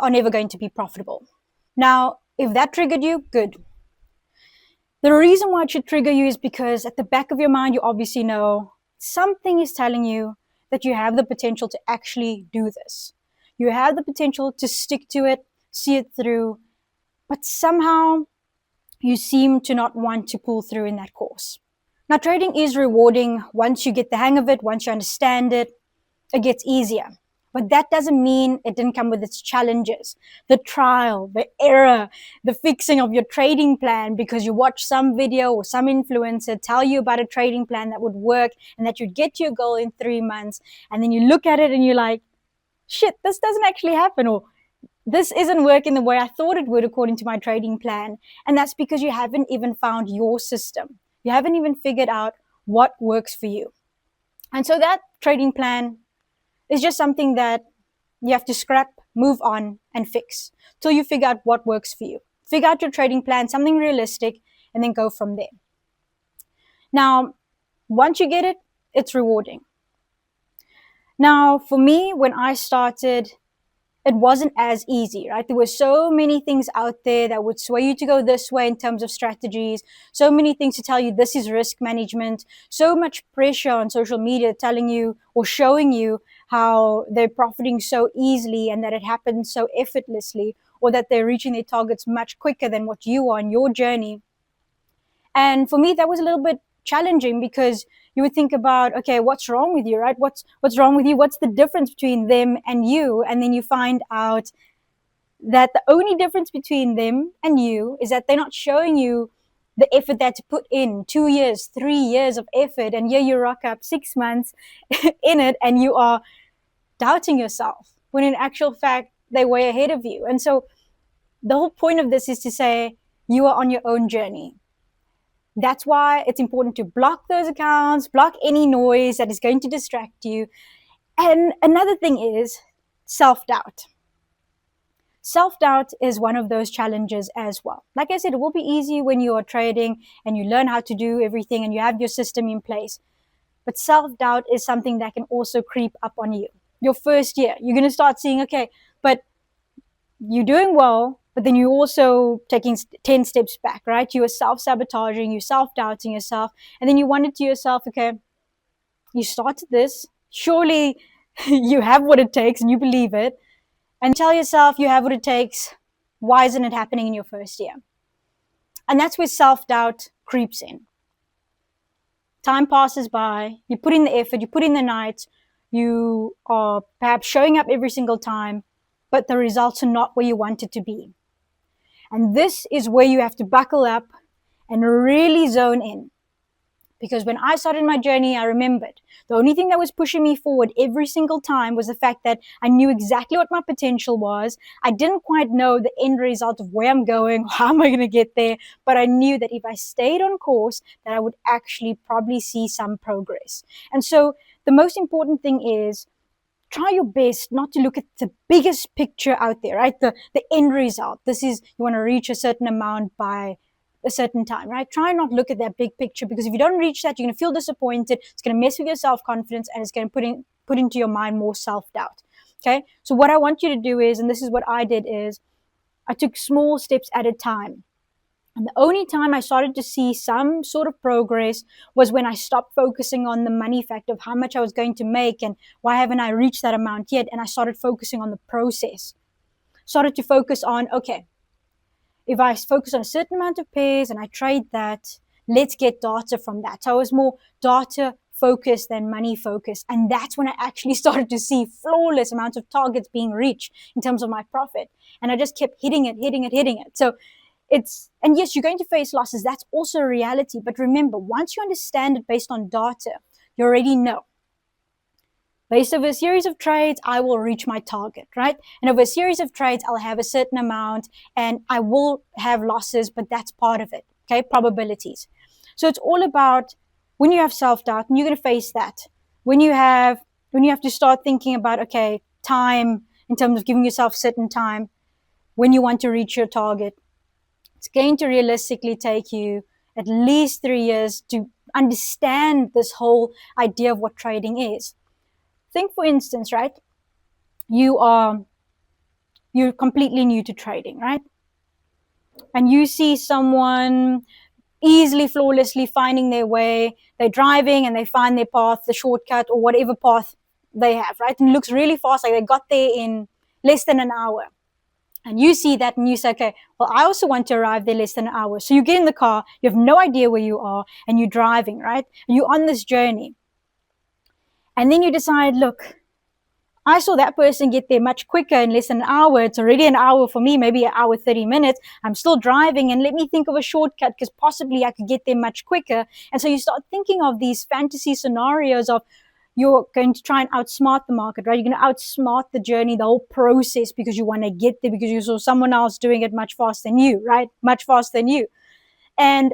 are never going to be profitable. Now, if that triggered you, good. The reason why it should trigger you is because at the back of your mind, you obviously know something is telling you that you have the potential to actually do this. You have the potential to stick to it, see it through, but somehow you seem to not want to pull through in that course. Now, trading is rewarding once you get the hang of it, once you understand it, it gets easier. But that doesn't mean it didn't come with its challenges, the trial, the error, the fixing of your trading plan because you watch some video or some influencer tell you about a trading plan that would work and that you'd get to your goal in 3 months. And then you look at it and you're like, shit, this doesn't actually happen, or this isn't working the way I thought it would according to my trading plan. And that's because you haven't even found your system. You haven't even figured out what works for you. And so that trading plan is just something that you have to scrap, move on, and fix till you figure out what works for you. Figure out your trading plan, something realistic, and then go from there. Now, once you get it, it's rewarding. Now, for me, when I started, it wasn't as easy, right? There were so many things out there that would sway you to go this way in terms of strategies, so many things to tell you this is risk management, so much pressure on social media telling you or showing you how they're profiting so easily and that it happens so effortlessly, or that they're reaching their targets much quicker than what you are on your journey. And for me, that was a little bit challenging because you would think about, okay, what's wrong with you, right? What's wrong with you? What's the difference between them and you? And then you find out that the only difference between them and you is that they're not showing you the effort they had to put in 2 years, 3 years of effort. And here you rock up 6 months in it and you are doubting yourself when in actual fact, they're way ahead of you. And so the whole point of this is to say you are on your own journey. That's why it's important to block those accounts, block any noise that is going to distract you. And another thing is self-doubt. Self-doubt is one of those challenges as well. Like I said, it will be easy when you are trading and you learn how to do everything and you have your system in place. But self-doubt is something that can also creep up on you. Your first year, you're going to start seeing, okay, but you're doing well, but then you're also taking 10 steps back, right? You are self-sabotaging, you're self-doubting yourself. And then you wonder to yourself, okay, you started this. Surely you have what it takes and you believe it. And tell yourself you have what it takes. Why isn't it happening in your first year? And that's where self-doubt creeps in. Time passes by. You put in the effort, you put in the nights. You are perhaps showing up every single time, but the results are not where you want it to be. And this is where you have to buckle up and really zone in. Because when I started my journey, I remembered the only thing that was pushing me forward every single time was the fact that I knew exactly what my potential was. I didn't quite know the end result of where I'm going, how am I going to get there, but I knew that if I stayed on course, that I would actually probably see some progress. And so the most important thing is try your best not to look at the biggest picture out there, right? The end result. This is, you want to reach a certain amount by a certain time, right? Try not look at that big picture, because if you don't reach that, you're going to feel disappointed. It's going to mess with your self-confidence, and it's going to put into your mind more self-doubt. Okay. So what I want you to do is, and this is what I did, is I took small steps at a time. And the only time I started to see some sort of progress was when I stopped focusing on the money fact of how much I was going to make and why haven't I reached that amount yet. And I started focusing on the process. Started to focus on, okay, if I focus on a certain amount of pairs and I trade that, let's get data from that. So I was more data focused than money focused. And that's when I actually started to see flawless amounts of targets being reached in terms of my profit. And I just kept hitting it. So and yes, you're going to face losses. That's also a reality. But remember, once you understand it based on data, you already know. Based over a series of trades, I will reach my target, right? And over a series of trades, I'll have a certain amount and I will have losses, but that's part of it, okay? Probabilities. So it's all about when you have self-doubt, and you're going to face that. When you have to start thinking about, okay, time in terms of giving yourself certain time, when you want to reach your target, it's going to realistically take you at least 3 years to understand this whole idea of what trading is. Think, for instance, right? You are you're completely new to trading, right? And you see someone easily, flawlessly finding their way. They're driving and they find their path, the shortcut or whatever path they have, right? And it looks really fast, like they got there in less than an hour. And you see that and you say, okay, well, I also want to arrive there less than an hour. So you get in the car, you have no idea where you are, and you're driving, right? And you're on this journey. And then you decide, look, I saw that person get there much quicker in less than an hour. It's already an hour for me, maybe an hour, 30 minutes. I'm still driving, and let me think of a shortcut because possibly I could get there much quicker. And so you start thinking of these fantasy scenarios of you're going to try and outsmart the market, right? You're going to outsmart the journey, the whole process, because you want to get there because you saw someone else doing it much faster than you, right? Much faster than you. And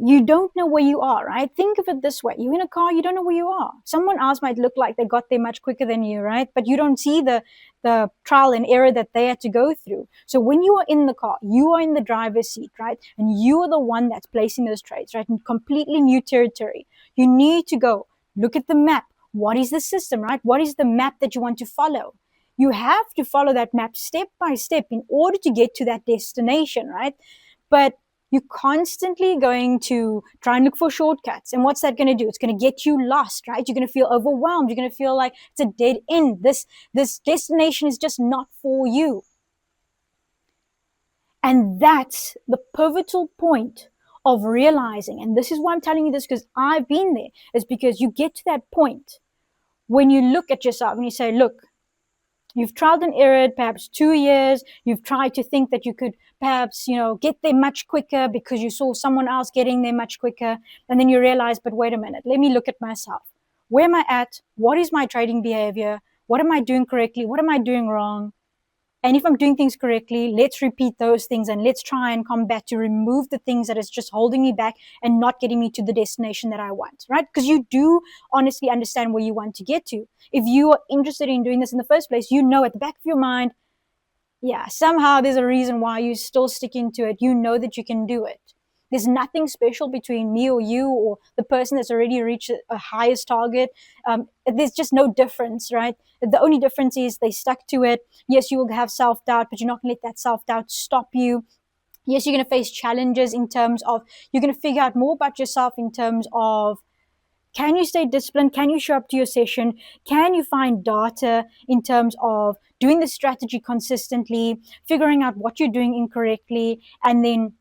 you don't know where you are, right? Think of it this way. You're in a car, you don't know where you are. Someone else might look like they got there much quicker than you, right? But you don't see the trial and error that they had to go through. So when you are in the car, you are in the driver's seat, right? And you are the one that's placing those trades, right? In completely new territory. You need to go look at the map. What is the system, right? What is the map that you want to follow? You have to follow that map step by step in order to get to that destination, right? But you're constantly going to try and look for shortcuts. And what's that going to do? It's going to get you lost, right? You're going to feel overwhelmed. You're going to feel like it's a dead end. This destination is just not for you. And that's the pivotal point of realizing, and this is why I'm telling you this because I've been there, is because you get to that point when you look at yourself and you say, look, you've tried and errored perhaps 2 years. You've tried to think that you could perhaps, get there much quicker because you saw someone else getting there much quicker. And then you realize, but wait a minute, let me look at myself. Where am I at? What is my trading behavior? What am I doing correctly? What am I doing wrong? And if I'm doing things correctly, let's repeat those things and let's try and combat to remove the things that is just holding me back and not getting me to the destination that I want, right? Because you do honestly understand where you want to get to. If you are interested in doing this in the first place, you know at the back of your mind, yeah, somehow there's a reason why you're still sticking to it. You know that you can do it. There's nothing special between me or you or the person that's already reached a highest target. There's just no difference, right? The only difference is they stuck to it. Yes, you will have self-doubt, but you're not going to let that self-doubt stop you. Yes, you're going to face challenges in terms of, you're going to figure out more about yourself in terms of, can you stay disciplined? Can you show up to your session? Can you find data in terms of doing the strategy consistently, figuring out what you're doing incorrectly, and then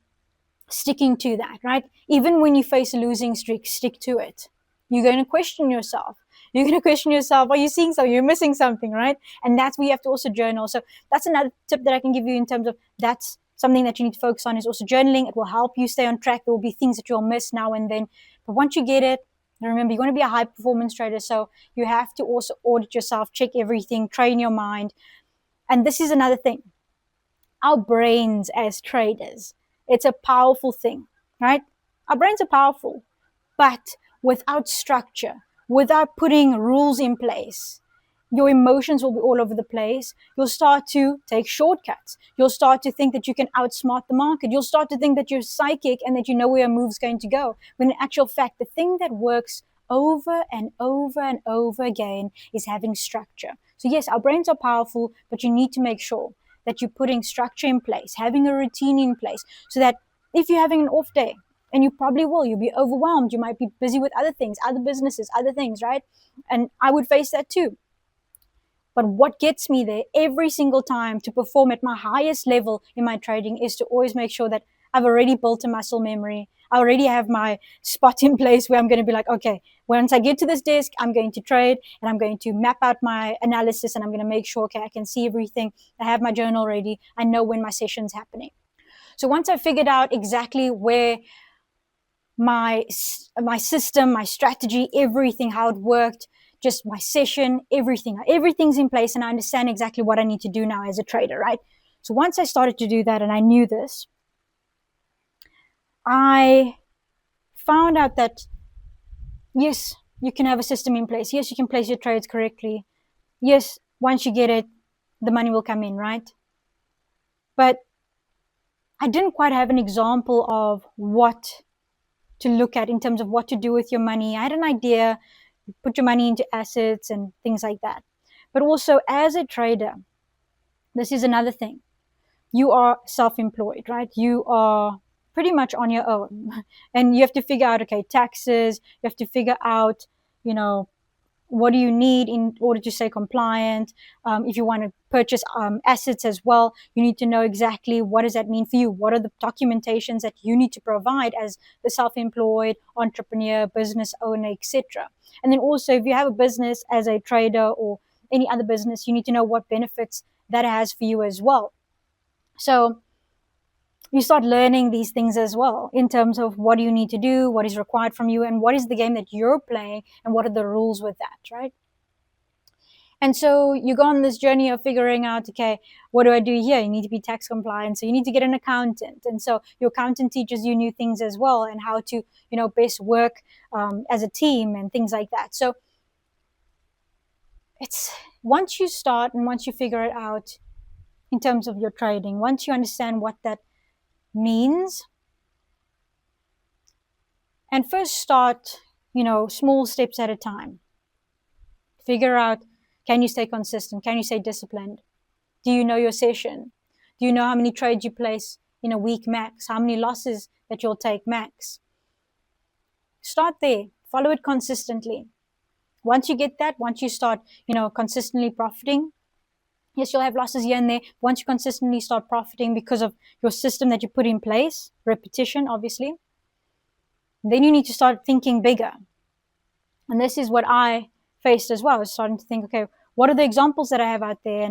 sticking to that, right? Even when you face a losing streak, stick to it. You're going to question yourself. You're going to question yourself, are you seeing something? You're missing something, right? And that's where you have to also journal. So that's another tip that I can give you in terms of that's something that you need to focus on is also journaling. It will help you stay on track. There will be things that you'll miss now and then. But once you get it, remember, you want to be a high performance trader. So you have to also audit yourself, check everything, train your mind. And this is another thing. Our brains as traders, it's a powerful thing, right? Our brains are powerful, but without structure, without putting rules in place, your emotions will be all over the place. You'll start to take shortcuts. You'll start to think that you can outsmart the market. You'll start to think that you're psychic and that you know where a move's going to go. When in actual fact, the thing that works over and over and over again is having structure. So yes, our brains are powerful, but you need to make sure that you're putting structure in place, having a routine in place, so that if you're having an off day, and you probably will, you'll be overwhelmed, you might be busy with other things, other businesses, other things, right? And I would face that too. But what gets me there every single time to perform at my highest level in my trading is to always make sure that I've already built a muscle memory. I already have my spot in place where I'm going to be like, okay, once I get to this desk, I'm going to trade and I'm going to map out my analysis and I'm going to make sure, okay, I can see everything. I have my journal ready. I know when my session's happening. So once I figured out exactly where my system, my strategy, everything, how it worked, just my session, everything's in place and I understand exactly what I need to do now as a trader, right? So once I started to do that and I knew this, I found out that, yes, you can have a system in place. Yes, you can place your trades correctly. Yes, once you get it, the money will come in, right? But I didn't quite have an example of what to look at in terms of what to do with your money. I had an idea, put your money into assets and things like that. But also as a trader, This is another thing. You are self-employed, right? You are pretty much on your own. And you have to figure out, okay, taxes, you have to figure out, you know, what do you need in order to stay compliant? If you want to purchase assets as well, you need to know exactly what does that mean for you? What are the documentations that you need to provide as the self-employed entrepreneur, business owner, etc. And then also, if you have a business as a trader or any other business, you need to know what benefits that has for you as well. So you start learning these things as well in terms of what do you need to do, what is required from you, and what is the game that you're playing, and what are the rules with that, right? And so you go on this journey of figuring out, okay, what do I do here? You need to be tax compliant. So you need to get an accountant. And so your accountant teaches you new things as well, and how to, best work as a team and things like that. So it's once you start and once you figure it out in terms of your trading, once you understand what that means, and first start, small steps at a time. Figure out, can you stay consistent? Can you stay disciplined? Do you know your session? Do you know how many trades you place in a week max? How many losses that you'll take max? Start there. Follow it consistently. Once you get that, once you start, consistently profiting, yes, you'll have losses here and there. Once you consistently start profiting because of your system that you put in place, repetition, obviously, then you need to start thinking bigger. And this is what I faced as well. I was starting to think, okay, what are the examples that I have out there?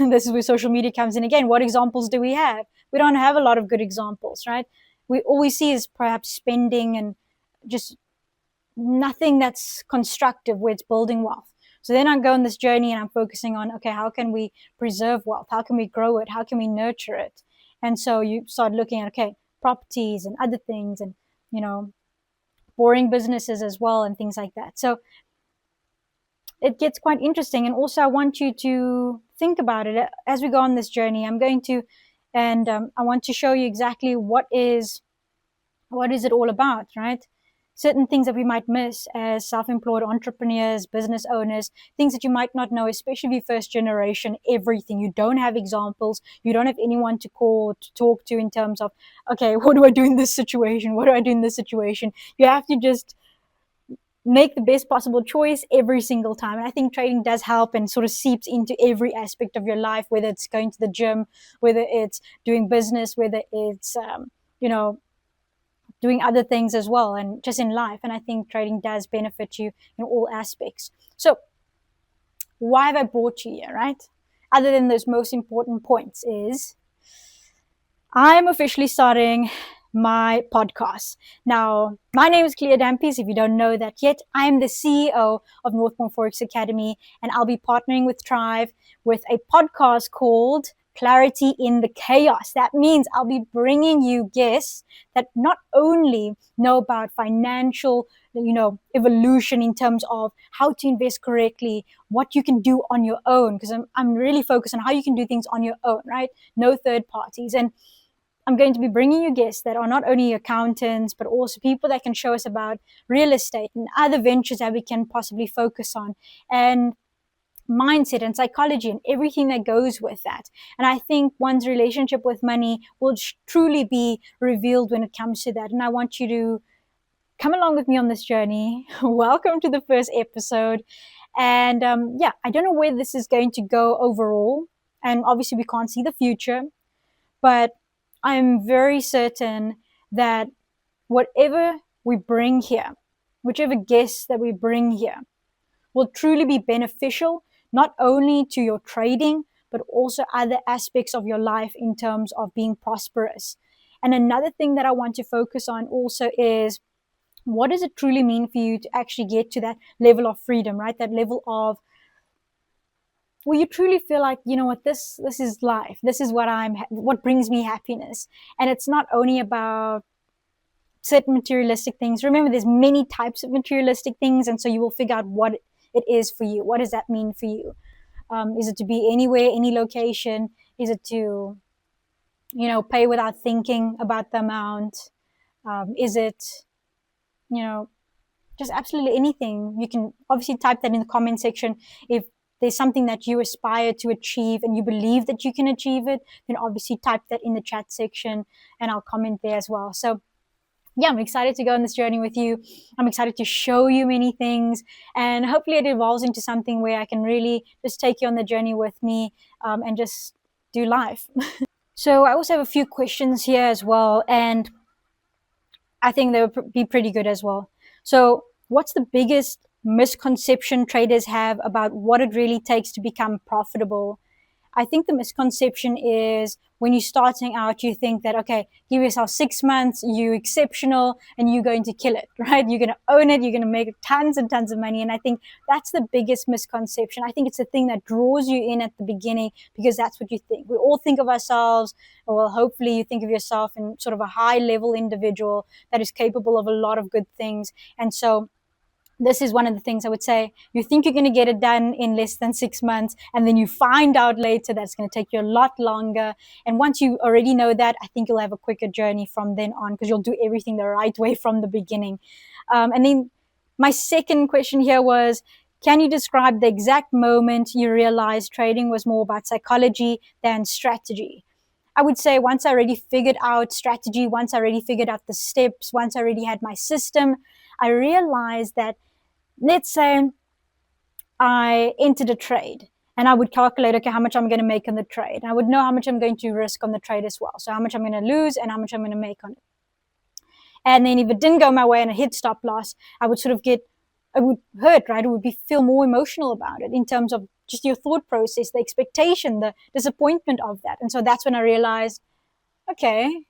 And this is where social media comes in again. What examples do we have? We don't have a lot of good examples, right? All we see is perhaps spending and just nothing that's constructive where it's building wealth. So then I go on this journey and I'm focusing on, okay, how can we preserve wealth? How can we grow it? How can we nurture it? And so you start looking at, okay, properties and other things and, boring businesses as well and things like that. So it gets quite interesting. And also I want you to think about it as we go on this journey. I'm going to, and I want to show you exactly what is it all about, right? Certain things that we might miss as self-employed entrepreneurs, business owners, things that you might not know, especially if you're first generation, everything. You don't have examples. You don't have anyone to call, to talk to in terms of, okay, what do I do in this situation? What do I do in this situation? You have to just make the best possible choice every single time. And I think trading does help and sort of seeps into every aspect of your life, whether it's going to the gym, whether it's doing business, whether it's, doing other things as well, and just in life. And I think trading does benefit you in all aspects. So why have I brought you here, right? Other than those most important points is I'm officially starting my podcast. Now, my name is Cleo Dampies. If you don't know that yet, I'm the CEO of Northpoint Forex Academy, and I'll be partnering with Trive with a podcast called Clarity in the Chaos. That means I'll be bringing you guests that not only know about financial, evolution in terms of how to invest correctly, what you can do on your own, because I'm really focused on how you can do things on your own, right? No third parties. And I'm going to be bringing you guests that are not only accountants, but also people that can show us about real estate and other ventures that we can possibly focus on, and mindset and psychology and everything that goes with that. And I think one's relationship with money will truly be revealed when it comes to that. And I want you to come along with me on this journey. Welcome to the first episode. And I don't know where this is going to go overall. And obviously we can't see the future, but I'm very certain that whatever we bring here, whichever guests that we bring here, will truly be beneficial, not only to your trading, but also other aspects of your life in terms of being prosperous. And another thing that I want to focus on also is, what does it truly mean for you to actually get to that level of freedom, right? That level of where you truly feel like, you know what, this is life. This is what brings me happiness. And it's not only about certain materialistic things. Remember, there's many types of materialistic things. And so you will figure out what it is for you. What does that mean for you? Is it to be anywhere, any location? Is it to, pay without thinking about the amount? Is it, just absolutely anything? You can obviously type that in the comment section if there's something that you aspire to achieve and you believe that you can achieve it, then obviously type that in the chat section and I'll comment there as well. So yeah, I'm excited to go on this journey with you. I'm excited to show you many things, and hopefully it evolves into something where I can really just take you on the journey with me, and just do life. So I also have a few questions here as well, and I think they would be pretty good as well. So what's the biggest misconception traders have about what it really takes to become profitable? I think the misconception is when you're starting out, you think that, okay, give yourself 6 months, you're exceptional, and you're going to kill it, right? You're going to own it. You're going to make tons and tons of money. And I think that's the biggest misconception. I think it's the thing that draws you in at the beginning because that's what you think. We all think of ourselves, or well, hopefully you think of yourself in sort of a high level individual that is capable of a lot of good things. And so this is one of the things I would say. You think you're going to get it done in less than 6 months, and then you find out later that it's going to take you a lot longer. And once you already know that, I think you'll have a quicker journey from then on because you'll do everything the right way from the beginning. And then my second question here was, can you describe the exact moment you realized trading was more about psychology than strategy? I would say once I already figured out strategy, once I already figured out the steps, once I already had my system, I realized that, let's say I entered a trade and I would calculate, okay, how much I'm going to make on the trade. And I would know how much I'm going to risk on the trade as well. So how much I'm going to lose and how much I'm going to make on it. And then if it didn't go my way and I hit stop loss, I would sort of it would hurt, right? It would feel more emotional about it in terms of just your thought process, the expectation, the disappointment of that. And so that's when I realized, okay,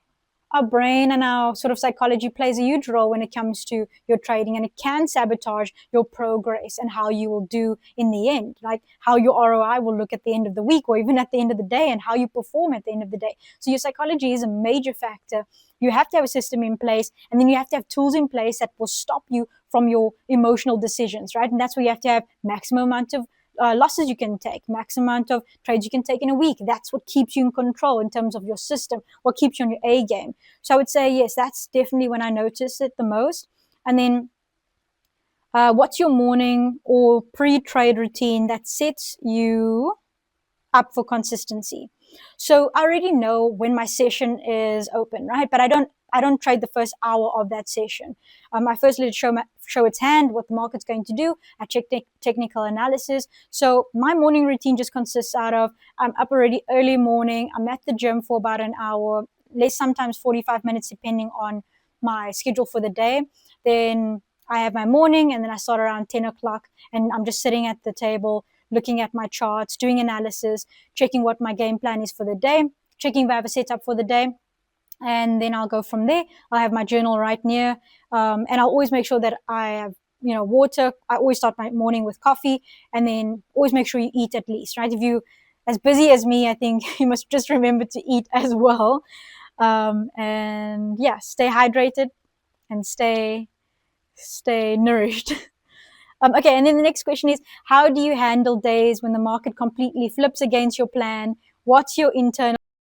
our brain and our sort of psychology plays a huge role when it comes to your trading, and it can sabotage your progress and how you will do in the end, like how your ROI will look at the end of the week or even at the end of the day, and how you perform at the end of the day. So your psychology is a major factor. You have to have a system in place, and then you have to have tools in place that will stop you from your emotional decisions, right? And that's where you have to have maximum amount of losses you can take, maximum amount of trades you can take in a week. That's what keeps you in control in terms of your system, what keeps you on your A game. So I would say, yes, that's definitely when I noticed it the most. And then what's your morning or pre-trade routine that sets you up for consistency? So I already know when my session is open, right? But I don't trade the first hour of that session. I first let it show its hand, what the market's going to do. I check technical analysis. So my morning routine just consists out of, I'm up already early morning. I'm at the gym for about an hour, less sometimes 45 minutes, depending on my schedule for the day. Then I have my morning, and then I start around 10 o'clock, and I'm just sitting at the table, looking at my charts, doing analysis, checking what my game plan is for the day, checking if I have a setup for the day. And then I'll go from there. I'll have my journal right near, and I'll always make sure that I have, water. I always start my morning with coffee, and then always make sure you eat at least, right? If you as busy as me, I think you must just remember to eat as well. And yeah, stay hydrated and stay nourished. Okay, and then the next question is, how do you handle days when the market completely flips against your plan? What's your internal